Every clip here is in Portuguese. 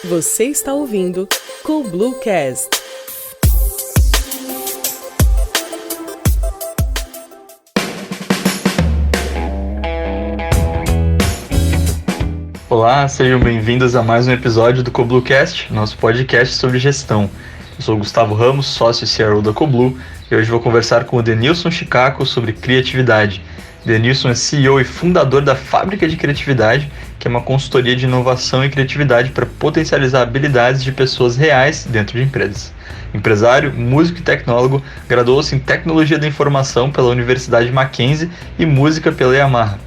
Você está ouvindo CoBlueCast. Olá, sejam bem-vindos a mais um episódio do CoBlueCast, nosso podcast sobre gestão. Eu sou o Gustavo Ramos, sócio e CRO da CoBlue, e hoje vou conversar com o Denilson Chicaco sobre criatividade. Denilson é CEO e fundador da Fábrica de Criatividade, que é uma consultoria de inovação e criatividade para potencializar habilidades de pessoas reais dentro de empresas. Empresário, músico e tecnólogo, graduou-se em Tecnologia da Informação pela Universidade Mackenzie e Música pela Yamaha.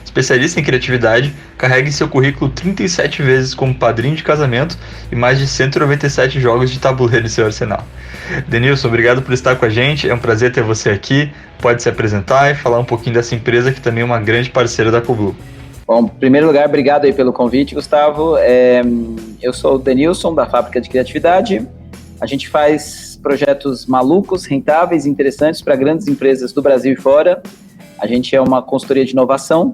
Especialista em criatividade, carrega em seu currículo 37 vezes como padrinho de casamento e mais de 197 jogos de tabuleiro em seu arsenal. Denilson, obrigado por estar com a gente, é um prazer ter você aqui. Pode se apresentar e falar um pouquinho dessa empresa que também é uma grande parceira da CoBlue. Bom, em primeiro lugar, obrigado aí pelo convite, Gustavo. Eu sou o Denilson, da Fábrica de Criatividade. A gente faz projetos malucos, rentáveis e interessantes para grandes empresas do Brasil e fora. A gente é uma consultoria de inovação.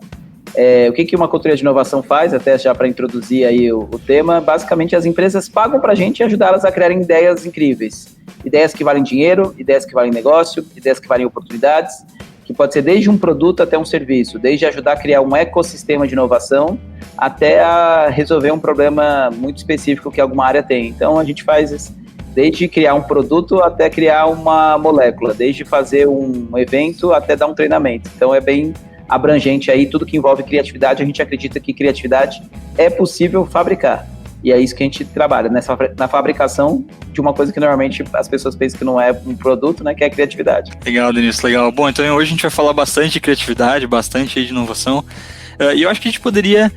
O que uma consultoria de inovação faz, até já para introduzir aí o tema? Basicamente, as empresas pagam para a gente e ajudá-las a criarem ideias incríveis. Ideias que valem dinheiro, ideias que valem negócio, ideias que valem oportunidades, que pode ser desde um produto até um serviço, desde ajudar a criar um ecossistema de inovação até a resolver um problema muito específico que alguma área tem. Então, a gente faz desde criar um produto até criar uma molécula, desde fazer um evento até dar um treinamento. Então, é bem abrangente aí, tudo que envolve criatividade. A gente acredita que criatividade é possível fabricar. E é isso que a gente trabalha, na fabricação de uma coisa que normalmente as pessoas pensam que não é um produto, né, que é a criatividade. Legal, Denilson, legal. Bom, então hoje a gente vai falar bastante de criatividade, bastante aí de inovação. E eu acho que a gente poderia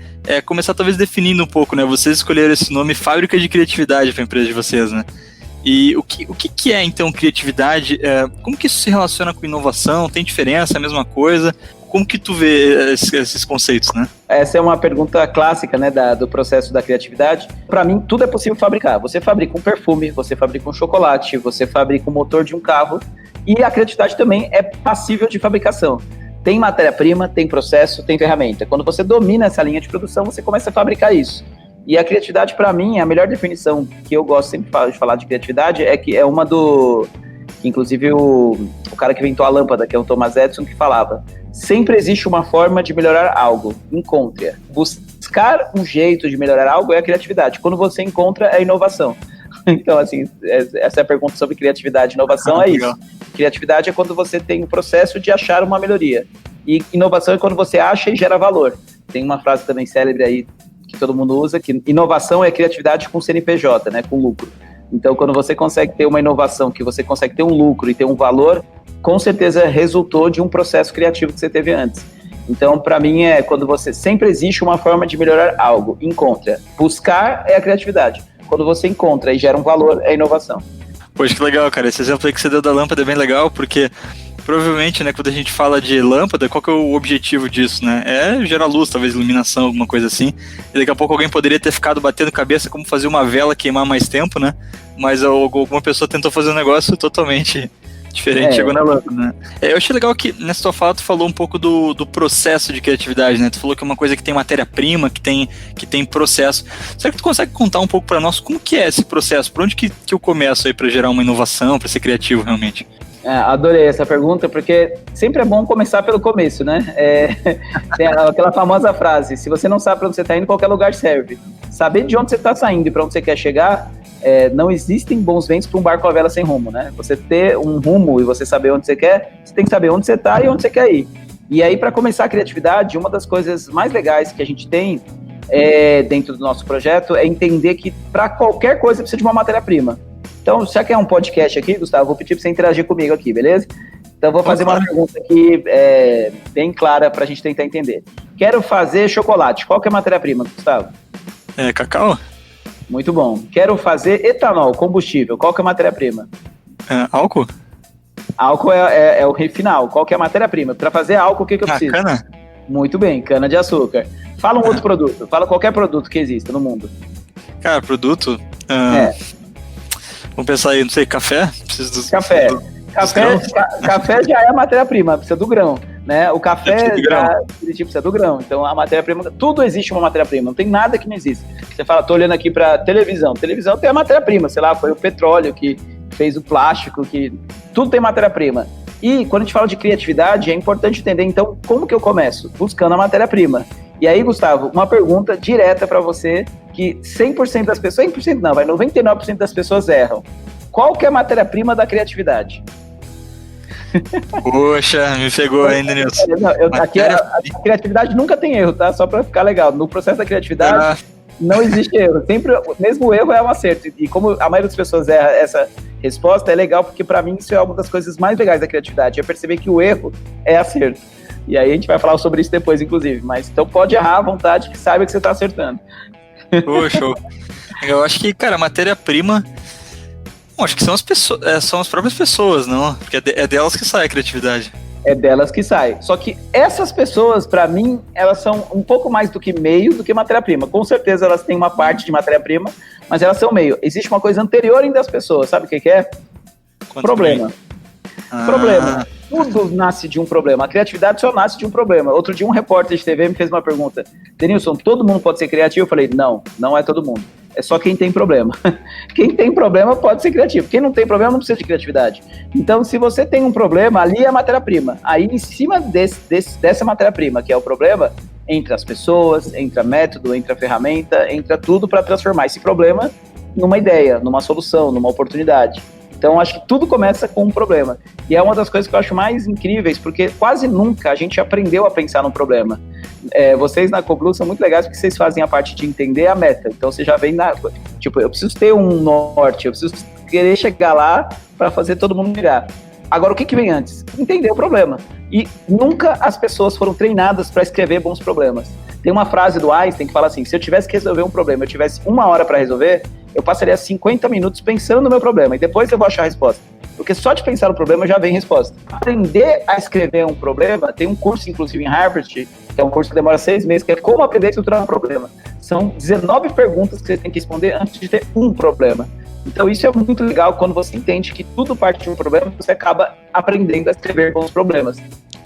começar talvez definindo um pouco, né? Vocês escolheram esse nome Fábrica de Criatividade para a empresa de vocês, né? E o que é, então, criatividade? Como que isso se relaciona com inovação? Tem diferença? É a mesma coisa? Como que tu vê esses conceitos, né? Essa é uma pergunta clássica, né, do processo da criatividade. Para mim, tudo é possível fabricar. Você fabrica um perfume, você fabrica um chocolate, você fabrica um motor de um carro, e a criatividade também é passível de fabricação. Tem matéria-prima, tem processo, tem ferramenta. Quando você domina essa linha de produção, você começa a fabricar isso. E a criatividade, para mim, a melhor definição que eu gosto sempre de falar de criatividade é que é uma do... Inclusive, o cara que inventou a lâmpada, que é o Thomas Edison, que falava: sempre existe uma forma de melhorar algo, encontre-a. Buscar um jeito de melhorar algo é a criatividade. Quando você encontra, é a inovação. Então, assim, essa é a pergunta sobre criatividade e inovação, é isso. Criatividade é quando você tem o processo de achar uma melhoria. E inovação é quando você acha e gera valor. Tem uma frase também célebre aí, que todo mundo usa, que inovação é criatividade com CNPJ, né, com lucro. Então, quando você consegue ter uma inovação, que você consegue ter um lucro e ter um valor, com certeza resultou de um processo criativo que você teve antes. Então, para mim, quando você sempre existe uma forma de melhorar algo, encontra. Buscar é a criatividade. Quando você encontra e gera um valor, é a inovação. Poxa, que legal, cara. Esse exemplo aí que você deu da lâmpada é bem legal, porque provavelmente, né, quando a gente fala de lâmpada, qual que é o objetivo disso, né? É gerar luz, talvez iluminação, alguma coisa assim. E daqui a pouco alguém poderia ter ficado batendo cabeça como fazer uma vela queimar mais tempo, né? Mas alguma pessoa tentou fazer um negócio totalmente diferente, chegou na lâmpada, né? Eu achei legal que nessa tua fala tu falou um pouco do processo de criatividade, né? Tu falou que é uma coisa que tem matéria-prima, que tem processo. Será que tu consegue contar um pouco para nós como que é esse processo? Por onde que eu começo aí para gerar uma inovação, para ser criativo realmente? Adorei essa pergunta, porque sempre é bom começar pelo começo, né? Tem aquela famosa frase: se você não sabe para onde você está indo, qualquer lugar serve. Saber de onde você está saindo e para onde você quer chegar, não existem bons ventos para um barco à vela sem rumo, né? Você ter um rumo e você saber onde você quer, você tem que saber onde você está e onde você quer ir. E aí, para começar a criatividade, uma das coisas mais legais que a gente tem dentro do nosso projeto é entender que para qualquer coisa precisa de uma matéria-prima. Então, já que é um podcast aqui, Gustavo, vou pedir para você interagir comigo aqui, beleza? Então, vou fazer uma pergunta aqui bem clara para a gente tentar entender. Quero fazer chocolate. Qual que é a matéria-prima, Gustavo? Cacau. Muito bom. Quero fazer etanol, combustível. Qual que é a matéria-prima? Álcool. Álcool é o final. Qual que é a matéria-prima? Para fazer álcool, o que eu preciso? Cana. Muito bem, cana de açúcar. Fala um outro produto. Fala qualquer produto que exista no mundo. Cara, produto... Vamos pensar aí, não sei, café? Café. Café já é a matéria-prima, precisa do grão. né? O café Curitiba precisa do grão. Então, a matéria-prima, tudo existe uma matéria-prima, não tem nada que não existe. Você fala, tô olhando aqui para televisão. Televisão tem a matéria-prima, sei lá, foi o petróleo que fez o plástico, que tudo tem matéria-prima. E quando a gente fala de criatividade, é importante entender, então, como que eu começo? Buscando a matéria-prima. E aí, Gustavo, uma pergunta direta para você, que 100% das pessoas, 100% não, 99% das pessoas erram. Qual que é a matéria-prima da criatividade? Poxa, me pegou ainda, Nilson. Aqui a criatividade nunca tem erro, tá? Só para ficar legal. No processo da criatividade, não existe erro. Sempre, mesmo o erro é um acerto. E como a maioria das pessoas erra essa resposta, é legal, porque para mim isso é uma das coisas mais legais da criatividade, é perceber que o erro é acerto. E aí a gente vai falar sobre isso depois, inclusive. Mas então pode errar à vontade, que saiba que você está acertando. Poxa, eu acho que, cara, a matéria-prima, acho que são as pessoas, são as próprias pessoas, não? Porque é delas que sai a criatividade. É delas que sai. Só que essas pessoas, para mim, elas são um pouco mais do que meio do que matéria-prima. Com certeza elas têm uma parte de matéria-prima, mas elas são meio. Existe uma coisa anterior ainda das pessoas, sabe o que é? Problema. Problema. Tudo nasce de um problema. A criatividade só nasce de um problema. Outro dia um repórter de TV me fez uma pergunta. Denilson, todo mundo pode ser criativo? Eu falei, não é todo mundo. É só quem tem problema. Quem tem problema pode ser criativo. Quem não tem problema não precisa de criatividade. Então, se você tem um problema, ali é a matéria-prima. Aí, em cima dessa matéria-prima, que é o problema, entra as pessoas, entra método, entra ferramenta, entra tudo para transformar esse problema numa ideia, numa solução, numa oportunidade. Então, acho que tudo começa com um problema. E é uma das coisas que eu acho mais incríveis, porque quase nunca a gente aprendeu a pensar num problema. Vocês na Coblu são muito legais porque vocês fazem a parte de entender a meta. Então, você já vem na... Tipo, eu preciso ter um norte, eu preciso querer chegar lá para fazer todo mundo virar. Agora, o que vem antes? Entender o problema. E nunca as pessoas foram treinadas para escrever bons problemas. Tem uma frase do Einstein que fala assim, se eu tivesse que resolver um problema, eu tivesse 1 hora para resolver, eu passaria 50 minutos pensando no meu problema e depois eu vou achar a resposta. Porque só de pensar no problema já vem resposta. Aprender a escrever um problema, tem um curso, inclusive, em Harvard, que é um curso que demora 6 meses, que é como aprender a estruturar um problema. São 19 perguntas que você tem que responder antes de ter um problema. Então isso é muito legal quando você entende que tudo parte de um problema, você acaba aprendendo a escrever bons problemas.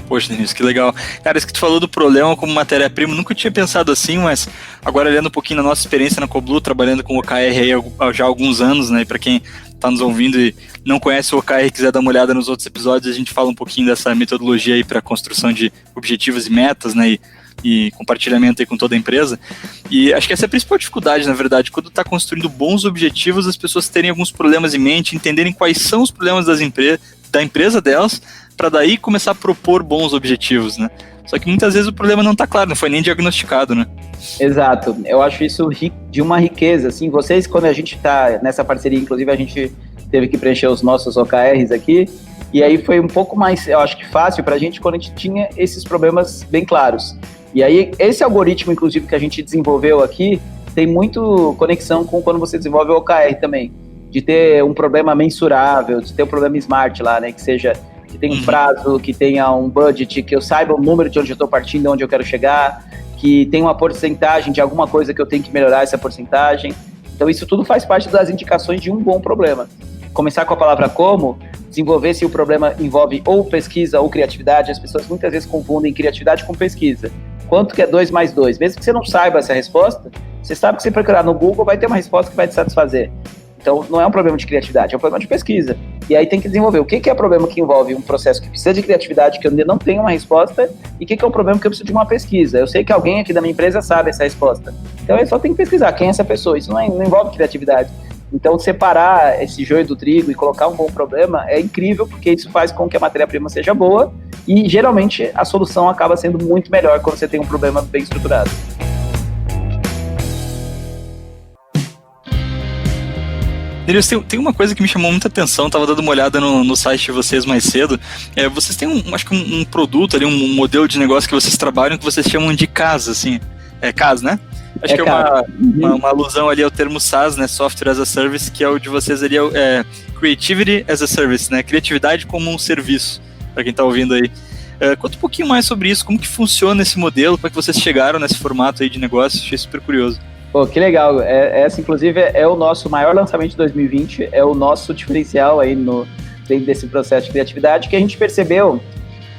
Poxa, Denilson, que legal. Cara, isso que tu falou do problema como matéria-prima, nunca tinha pensado assim, mas agora olhando um pouquinho na nossa experiência na Coblu, trabalhando com o OKR aí já há alguns anos, né, e para quem está nos ouvindo e não conhece o OKR e quiser dar uma olhada nos outros episódios, a gente fala um pouquinho dessa metodologia aí para construção de objetivos e metas, né, e compartilhamento aí com toda a empresa. E acho que essa é a principal dificuldade, na verdade, quando está construindo bons objetivos, as pessoas terem alguns problemas em mente, entenderem quais são os problemas da empresa delas, para daí começar a propor bons objetivos, né? Só que muitas vezes o problema não está claro, não foi nem diagnosticado, né? Exato, eu acho isso de uma riqueza, assim, vocês, quando a gente está nessa parceria, inclusive a gente teve que preencher os nossos OKRs aqui, e aí foi um pouco mais, eu acho que fácil para a gente quando a gente tinha esses problemas bem claros. E aí, esse algoritmo, inclusive, que a gente desenvolveu aqui, tem muito conexão com quando você desenvolve o OKR também, de ter um problema mensurável, de ter um problema smart lá, né, que tenha um prazo, que tenha um budget, que eu saiba o número de onde eu estou partindo, de onde eu quero chegar, que tenha uma porcentagem de alguma coisa que eu tenho que melhorar essa porcentagem. Então isso tudo faz parte das indicações de um bom problema. Começar com a palavra como, desenvolver se o problema envolve ou pesquisa ou criatividade. As pessoas muitas vezes confundem criatividade com pesquisa. Quanto que é 2 mais 2? Mesmo que você não saiba essa resposta, você sabe que se procurar no Google vai ter uma resposta que vai te satisfazer. Então, não é um problema de criatividade, é um problema de pesquisa. E aí tem que desenvolver o que é problema que envolve um processo que precisa de criatividade, que eu ainda não tenho uma resposta, e o que é o problema que eu preciso de uma pesquisa. Eu sei que alguém aqui da minha empresa sabe essa resposta. Então, eu só tenho que pesquisar quem é essa pessoa. Isso não envolve criatividade. Então, separar esse joio do trigo e colocar um bom problema é incrível, porque isso faz com que a matéria-prima seja boa e, geralmente, a solução acaba sendo muito melhor quando você tem um problema bem estruturado. Tem uma coisa que me chamou muita atenção, estava dando uma olhada no site de vocês mais cedo. Vocês têm um produto ali, um modelo de negócio que vocês trabalham que vocês chamam de CAS, assim. É CAS, né? Acho que é uma alusão ali ao termo SaaS, né? Software as a Service, que é o de vocês ali, Creativity as a Service, né? Criatividade como um serviço, para quem está ouvindo aí. Conta um pouquinho mais sobre isso, como que funciona esse modelo, como é que vocês chegaram nesse formato aí de negócio, achei super curioso. Pô, que legal. Essa, inclusive, é o nosso maior lançamento de 2020, é o nosso diferencial aí dentro desse processo de criatividade, que a gente percebeu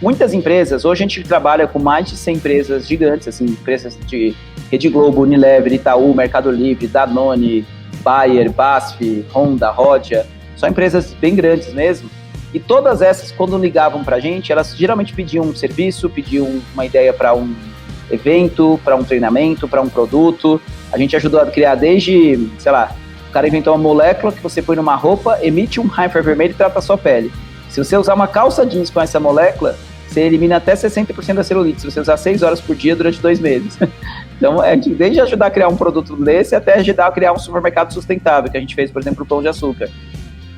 muitas empresas, hoje a gente trabalha com mais de 100 empresas gigantes, assim, empresas de Rede Globo, Unilever, Itaú, Mercado Livre, Danone, Bayer, BASF, Honda, Rodia, só empresas bem grandes mesmo. E todas essas, quando ligavam pra gente, elas geralmente pediam um serviço, pediam uma ideia para um evento, para um treinamento, para um produto. A gente ajudou a criar desde, sei lá, o cara inventou uma molécula que você põe numa roupa, emite um raio infravermelho e trata a sua pele. Se você usar uma calça jeans com essa molécula, você elimina até 60% da celulite, se você usar 6 horas por dia durante 2 meses. Então, desde ajudar a criar um produto desse, até ajudar a criar um supermercado sustentável, que a gente fez, por exemplo, o Pão de Açúcar.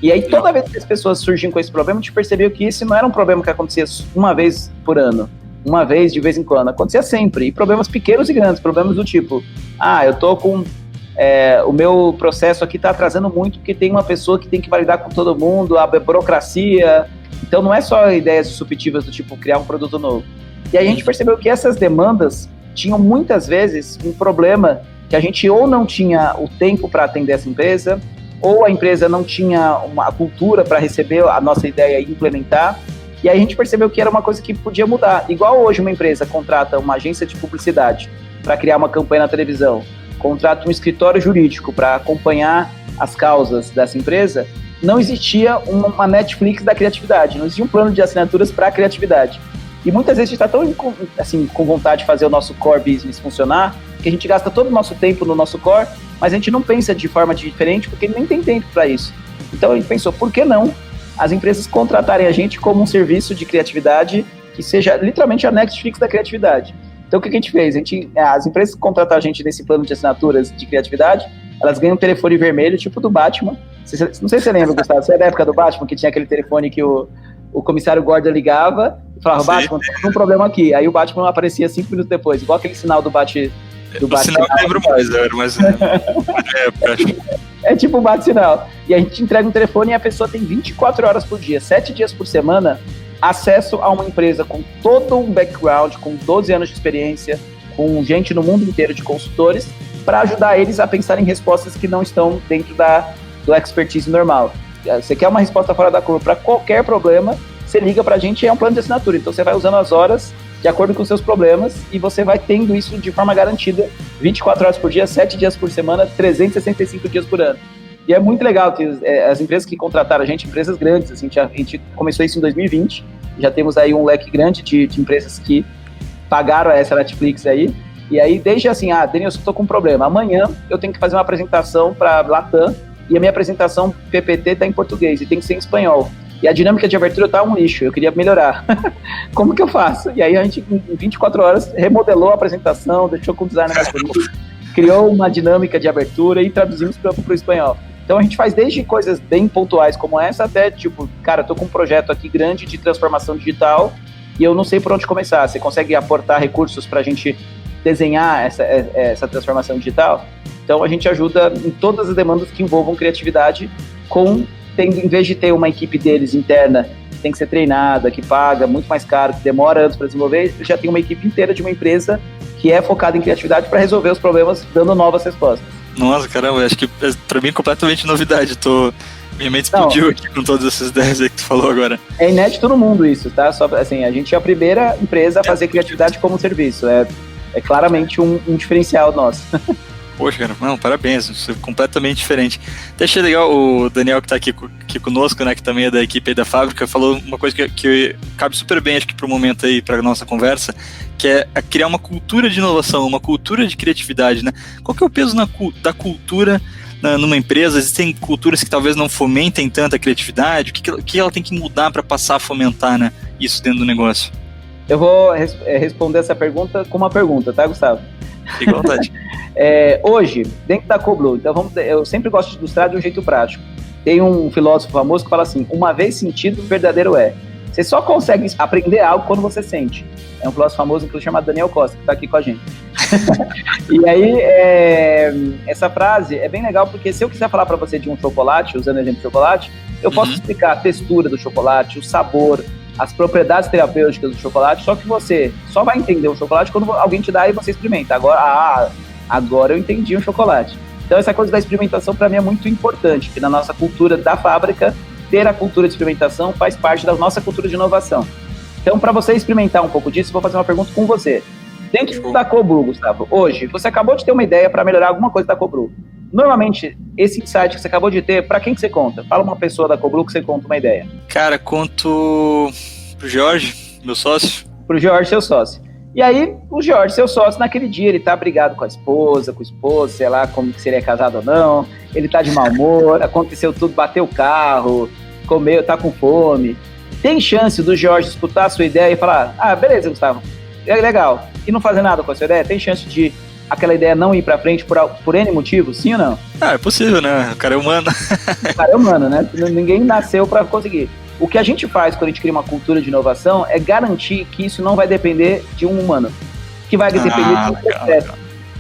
E aí, toda vez que as pessoas surgiam com esse problema, a gente percebeu que isso não era um problema que acontecia uma vez por ano, uma vez de vez em quando, acontecia sempre. E problemas pequenos e grandes, problemas do tipo, eu tô com... o meu processo aqui está atrasando muito porque tem uma pessoa que tem que validar com todo mundo, a burocracia. Então não é só ideias disruptivas do tipo criar um produto novo. E aí a gente percebeu que essas demandas tinham muitas vezes um problema que a gente ou não tinha o tempo para atender essa empresa, ou a empresa não tinha uma cultura para receber a nossa ideia e implementar. E aí a gente percebeu que era uma coisa que podia mudar. Igual hoje uma empresa contrata uma agência de publicidade para criar uma campanha na televisão, contrata um escritório jurídico para acompanhar as causas dessa empresa, não existia uma Netflix da criatividade, não existia um plano de assinaturas para a criatividade. E muitas vezes a gente está tão assim, com vontade de fazer o nosso core business funcionar, que a gente gasta todo o nosso tempo no nosso core, mas a gente não pensa de forma diferente, porque nem tem tempo para isso. Então a gente pensou, por que não as empresas contratarem a gente como um serviço de criatividade que seja literalmente a Netflix da criatividade? Então, o que a gente fez? As empresas que contratam a gente nesse plano de assinaturas de criatividade, elas ganham um telefone vermelho, tipo do Batman. Não sei se você lembra, Gustavo, você é da época do Batman, que tinha aquele telefone que o comissário Gordon ligava e falava, Batman, tem um problema aqui. Aí o Batman aparecia 5 minutos depois, igual aquele sinal do Batman. O sinal eu lembro mais, É tipo um bate-sinal. E a gente entrega um telefone e a pessoa tem 24 horas por dia, 7 dias por semana, acesso a uma empresa com todo um background, com 12 anos de experiência, com gente no mundo inteiro de consultores, para ajudar eles a pensar em respostas que não estão dentro do expertise normal. Você quer uma resposta fora da curva para qualquer problema, você liga para a gente e é um plano de assinatura. Então você vai usando as horas de acordo com os seus problemas e você vai tendo isso de forma garantida, 24 horas por dia, 7 dias por semana, 365 dias por ano. E é muito legal que as empresas que contrataram a gente, empresas grandes, assim, a gente começou isso em 2020, já temos aí um leque grande de empresas que pagaram essa Netflix aí, e aí desde assim, Denilson, eu tô com um problema, amanhã eu tenho que fazer uma apresentação para Latam, e a minha apresentação PPT tá em português, e tem que ser em espanhol, e a dinâmica de abertura tá um lixo, eu queria melhorar, como que eu faço? E aí a gente, em 24 horas, remodelou a apresentação, deixou com o designer mais bonito, criou uma dinâmica de abertura e traduzimos para o espanhol. Então a gente faz desde coisas bem pontuais como essa até tipo, cara, eu tô com um projeto aqui grande de transformação digital e eu não sei por onde começar. Você consegue aportar recursos para a gente desenhar essa transformação digital? Então a gente ajuda em todas as demandas que envolvam criatividade, em vez de ter uma equipe deles interna que tem que ser treinada, que paga muito mais caro, que demora anos para desenvolver, já tem uma equipe inteira de uma empresa que é focada em criatividade para resolver os problemas, dando novas respostas. Nossa, caramba, acho que pra mim é completamente novidade. Minha mente explodiu aqui com todas essas ideias aí que tu falou agora. É inédito no mundo isso, tá? Só, assim, a gente é a primeira empresa a fazer criatividade como serviço. É claramente um diferencial nosso. Poxa, cara, não, parabéns, isso é completamente diferente. Até achei legal o Daniel que tá aqui conosco, né, que também é da equipe aí da fábrica, falou uma coisa que cabe super bem, acho que pro momento aí, pra nossa conversa, que é criar uma cultura de inovação, uma cultura de criatividade, né? Qual que é o peso da cultura numa empresa? Existem culturas que talvez não fomentem tanta criatividade, o que ela tem que mudar para passar a fomentar, né, isso dentro do negócio? Eu vou responder essa pergunta com uma pergunta, tá, Gustavo? Fica à vontade. Hoje, dentro da CoBlue, então eu sempre gosto de ilustrar de um jeito prático. Tem um filósofo famoso que fala assim, uma vez sentido, verdadeiro é. Você só consegue aprender algo quando você sente. É um filósofo famoso, inclusive, chamado Daniel Costa, que está aqui com a gente. E aí, essa frase é bem legal, porque se eu quiser falar para você de um chocolate, usando o exemplo de chocolate, eu posso explicar a textura do chocolate, o sabor, as propriedades terapêuticas do chocolate, só que você só vai entender o chocolate quando alguém te dá e você experimenta. Agora eu entendi o chocolate. Então essa coisa da experimentação para mim é muito importante, que na nossa cultura da fábrica, ter a cultura de experimentação faz parte da nossa cultura de inovação. Então, para você experimentar um pouco disso, vou fazer uma pergunta com você. Dentro da Coblu, Gustavo, hoje, você acabou de ter uma ideia para melhorar alguma coisa da Coblu. Normalmente, esse insight que você acabou de ter, para quem que você conta? Fala uma pessoa da Coblu que você conta uma ideia. Cara, conto pro Jorge, meu sócio. Pro Jorge, seu sócio. E aí, o Jorge, seu sócio, naquele dia, ele tá brigado com a esposa, com o esposo, sei lá, como que seria casado ou não, ele tá de mau humor, aconteceu tudo, bateu o carro, comeu, tá com fome. Tem chance do Jorge escutar a sua ideia e falar, beleza, Gustavo, é legal, e não fazer nada com a sua ideia? Tem chance de aquela ideia não ir pra frente por N motivos, sim ou não? É possível, né? O cara é humano. O cara é humano, né? Ninguém nasceu pra conseguir. O que a gente faz quando a gente cria uma cultura de inovação é garantir que isso não vai depender de um humano, que vai depender de um processo.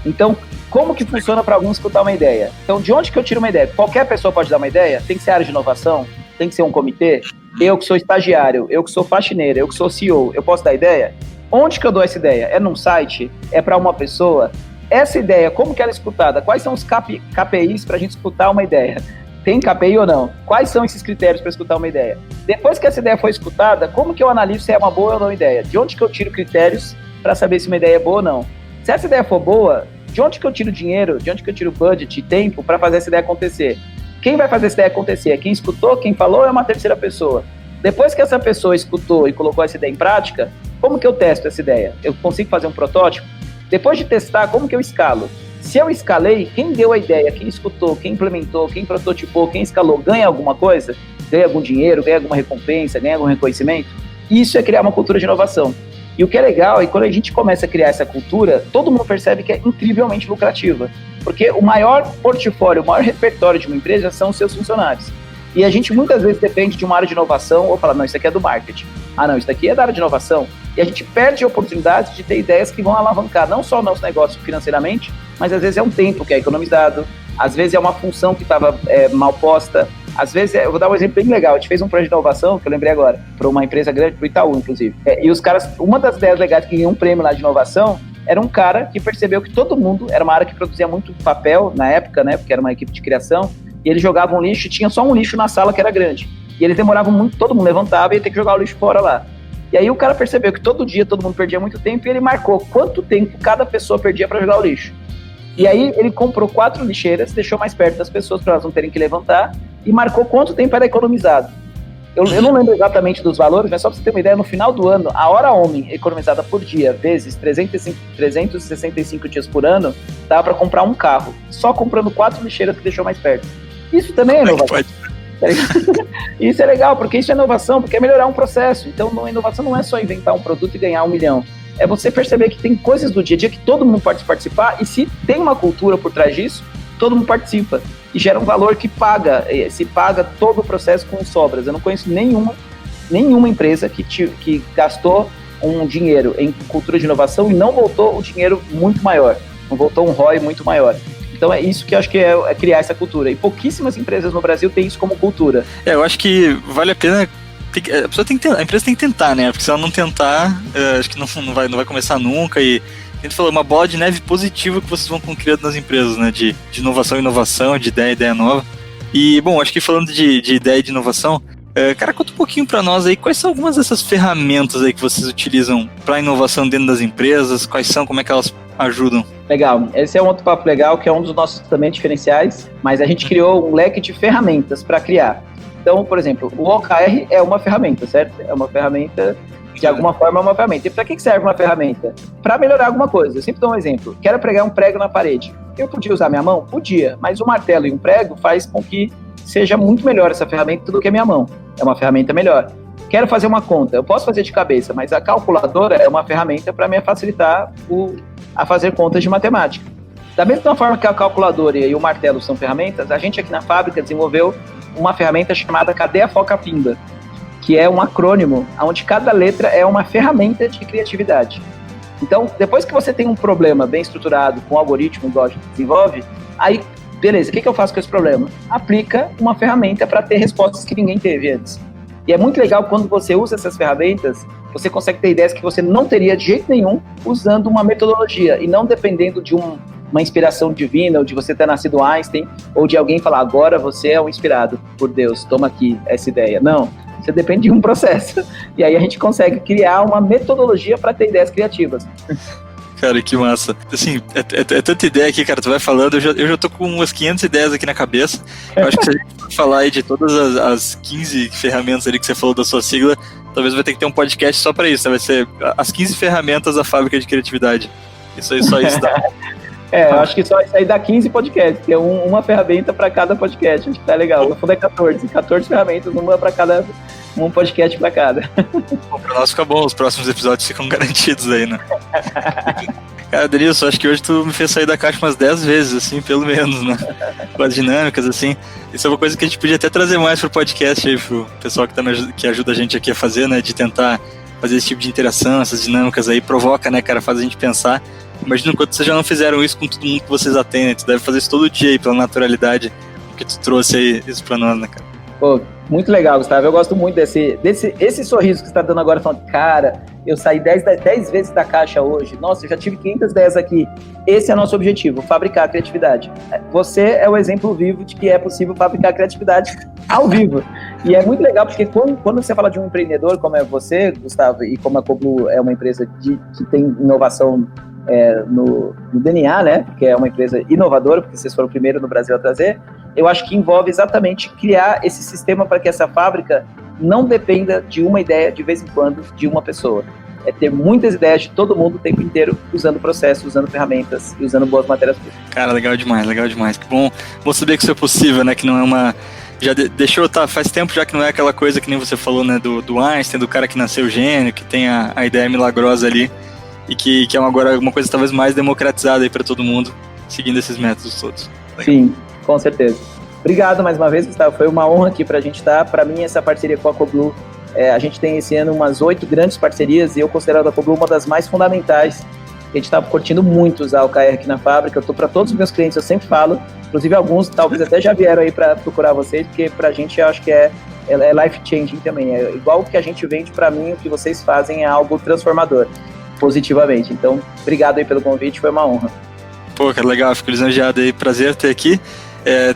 Então, como que funciona para alguns escutar uma ideia? Então, de onde que eu tiro uma ideia? Qualquer pessoa pode dar uma ideia? Tem que ser área de inovação? Tem que ser um comitê? Eu que sou estagiário, eu que sou faxineiro, eu que sou CEO, eu posso dar ideia? Onde que eu dou essa ideia? É num site? É para uma pessoa? Essa ideia, como que ela é escutada? Quais são os KPIs para a gente escutar uma ideia? Tem KPI ou não? Quais são esses critérios para escutar uma ideia? Depois que essa ideia foi escutada, como que eu analiso se é uma boa ou não ideia? De onde que eu tiro critérios para saber se uma ideia é boa ou não? Se essa ideia for boa, de onde que eu tiro dinheiro, de onde que eu tiro budget e tempo para fazer essa ideia acontecer? Quem vai fazer essa ideia acontecer? É quem escutou, quem falou ou é uma terceira pessoa? Depois que essa pessoa escutou e colocou essa ideia em prática, como que eu testo essa ideia? Eu consigo fazer um protótipo? Depois de testar, como que eu escalo? Se eu escalei, quem deu a ideia, quem escutou, quem implementou, quem prototipou, quem escalou, ganha alguma coisa? Ganha algum dinheiro, ganha alguma recompensa, ganha algum reconhecimento? Isso é criar uma cultura de inovação. E o que é legal é que quando a gente começa a criar essa cultura, todo mundo percebe que é incrivelmente lucrativa. Porque o maior portfólio, o maior repertório de uma empresa são os seus funcionários. E a gente muitas vezes depende de uma área de inovação ou fala, não, isso aqui é do marketing. Não, isso aqui é da área de inovação. E a gente perde a oportunidade de ter ideias que vão alavancar não só o nosso negócio financeiramente, mas às vezes é um tempo que é economizado, às vezes é uma função que estava mal posta, às vezes, eu vou dar um exemplo bem legal, a gente fez um projeto de inovação, que eu lembrei agora, para uma empresa grande, para o Itaú, inclusive. E os caras, uma das ideias legais que ganhou um prêmio lá de inovação, era um cara que percebeu que todo mundo, era uma área que produzia muito papel na época, né, porque era uma equipe de criação, e eles jogavam lixo e tinha só um lixo na sala que era grande. E eles demoravam muito, todo mundo levantava e ia ter que jogar o lixo fora lá. E aí o cara percebeu que todo dia todo mundo perdia muito tempo e ele marcou quanto tempo cada pessoa perdia para jogar o lixo. E aí ele comprou 4 lixeiras, deixou mais perto das pessoas para elas não terem que levantar e marcou quanto tempo era economizado. Eu não lembro exatamente dos valores, mas só para você ter uma ideia, no final do ano, a hora homem economizada por dia, vezes 365 dias por ano, dava para comprar um carro, só comprando 4 lixeiras que deixou mais perto. Isso também é inovação. Isso é legal, porque isso é inovação, porque é melhorar um processo. Então, a inovação não é só inventar um produto e ganhar 1 milhão. É você perceber que tem coisas do dia a dia que todo mundo pode participar, e se tem uma cultura por trás disso, todo mundo participa. E gera um valor que se paga todo o processo com sobras. Eu não conheço nenhuma empresa que gastou um dinheiro em cultura de inovação e não voltou o dinheiro muito maior. Não voltou um ROI muito maior. Então é isso que eu acho que é criar essa cultura. E pouquíssimas empresas no Brasil têm isso como cultura. Eu acho que vale a pena. A empresa tem que tentar, né? Porque se ela não tentar, acho que não vai começar nunca. E a gente falou, uma bola de neve positiva que vocês vão criando nas empresas, né? De inovação, de ideia nova. E, bom, acho que falando de ideia e de inovação, cara, conta um pouquinho para nós aí, quais são algumas dessas ferramentas aí que vocês utilizam para inovação dentro das empresas? Quais são, como é que elas ajudam? Legal, esse é um outro papo legal, que é um dos nossos também diferenciais, mas a gente criou um leque de ferramentas para criar. Então, por exemplo, o OKR é uma ferramenta, certo? É uma ferramenta, de alguma forma é uma ferramenta. E para que serve uma ferramenta? Para melhorar alguma coisa. Eu sempre dou um exemplo. Quero pregar um prego na parede. Eu podia usar minha mão? Podia, mas o martelo e um prego faz com que seja muito melhor essa ferramenta do que a minha mão. É uma ferramenta melhor. Quero fazer uma conta. Eu posso fazer de cabeça, mas a calculadora é uma ferramenta para me facilitar a fazer contas de matemática. Da mesma forma que a calculadora e o martelo são ferramentas, a gente aqui na fábrica desenvolveu uma ferramenta chamada Cadeia Foca Pimba, que é um acrônimo onde cada letra é uma ferramenta de criatividade. Então, depois que você tem um problema bem estruturado, com um algoritmo igual a gente desenvolve, aí, beleza, o que eu faço com esse problema? Aplica uma ferramenta para ter respostas que ninguém teve antes. E é muito legal quando você usa essas ferramentas, você consegue ter ideias que você não teria de jeito nenhum usando uma metodologia e não dependendo de uma inspiração divina, ou de você ter nascido Einstein, ou de alguém falar, agora você é um inspirado por Deus, toma aqui essa ideia. Não, Você depende de um processo. E aí a gente consegue criar uma metodologia para ter ideias criativas. Cara, que massa. Assim, é tanta ideia aqui, cara, tu vai falando, eu já tô com umas 500 ideias aqui na cabeça. Eu acho que se a gente for falar aí de todas as 15 ferramentas ali que você falou da sua sigla, talvez vai ter que ter um podcast só pra isso, né? Vai ser as 15 ferramentas da fábrica de criatividade. Isso aí, só isso dá. Eu acho que só isso aí dá 15 podcasts, que é uma ferramenta para cada podcast. Acho que tá legal. No fundo é 14 ferramentas, uma para cada, um podcast para cada. Bom, pra nós fica bom, os próximos episódios ficam garantidos aí, né? Cara, Denilson, acho que hoje tu me fez sair da caixa umas 10 vezes, assim, pelo menos, né? Com as dinâmicas, assim. Isso é uma coisa que a gente podia até trazer mais pro podcast aí, pro pessoal que ajuda a gente aqui a fazer, né? De tentar fazer esse tipo de interação, essas dinâmicas aí, provoca, né, cara? Faz a gente pensar. Imagina quanto vocês já não fizeram isso com todo mundo que vocês atendem. Tu deve fazer isso todo dia aí, pela naturalidade que tu trouxe aí isso pra nós, né, cara? Pô, muito legal, Gustavo. Eu gosto muito esse sorriso que você tá dando agora, falando, cara, eu saí 10 vezes da caixa hoje. Nossa, eu já tive 500 ideias aqui. Esse é o nosso objetivo, fabricar criatividade. Você é o exemplo vivo de que é possível fabricar criatividade ao vivo. E é muito legal, porque quando você fala de um empreendedor, como é você, Gustavo, e como a Coblu é uma empresa que tem inovação no DNA, né? Que é uma empresa inovadora, porque vocês foram o primeiro no Brasil a trazer. Eu acho que envolve exatamente criar esse sistema para que essa fábrica não dependa de uma ideia de vez em quando de uma pessoa. É ter muitas ideias de todo mundo o tempo inteiro, usando processos, usando ferramentas e usando boas matérias-primas. Cara, legal demais. Que bom saber que isso é possível, né? Que não é uma... Já deixou, faz tempo já que não é aquela coisa que nem você falou, né? Do Einstein, do cara que nasceu gênio, que tem a ideia milagrosa ali. E que é agora uma coisa talvez mais democratizada aí para todo mundo, seguindo esses métodos todos. Legal. Sim, com certeza. Obrigado mais uma vez, Gustavo. Foi uma honra aqui para a gente estar. Para mim, essa parceria com a Coblu, a gente tem esse ano umas 8 grandes parcerias e eu considero a Coblu uma das mais fundamentais. A gente está curtindo muito usar o KR aqui na fábrica. Eu estou para todos os meus clientes, eu sempre falo. Inclusive alguns talvez até já vieram aí para procurar vocês, porque para a gente eu acho que é life changing também. É igual o que a gente vende, para mim o que vocês fazem é algo transformador, positivamente. Então, obrigado aí pelo convite, foi uma honra. Pô, cara, legal, fico lisonjeado aí, prazer ter aqui.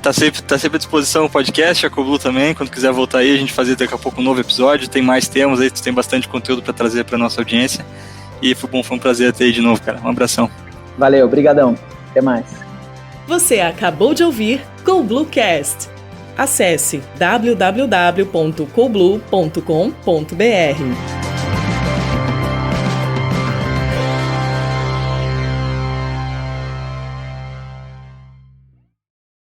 Tá sempre à disposição o podcast, a Coblu também, quando quiser voltar aí, a gente fazer daqui a pouco um novo episódio, tem mais temas aí, tem bastante conteúdo para trazer para nossa audiência. E foi um prazer ter aí de novo, cara. Um abração. Valeu, brigadão. Até mais. Você acabou de ouvir CoBluCast. Acesse www.coblu.com.br.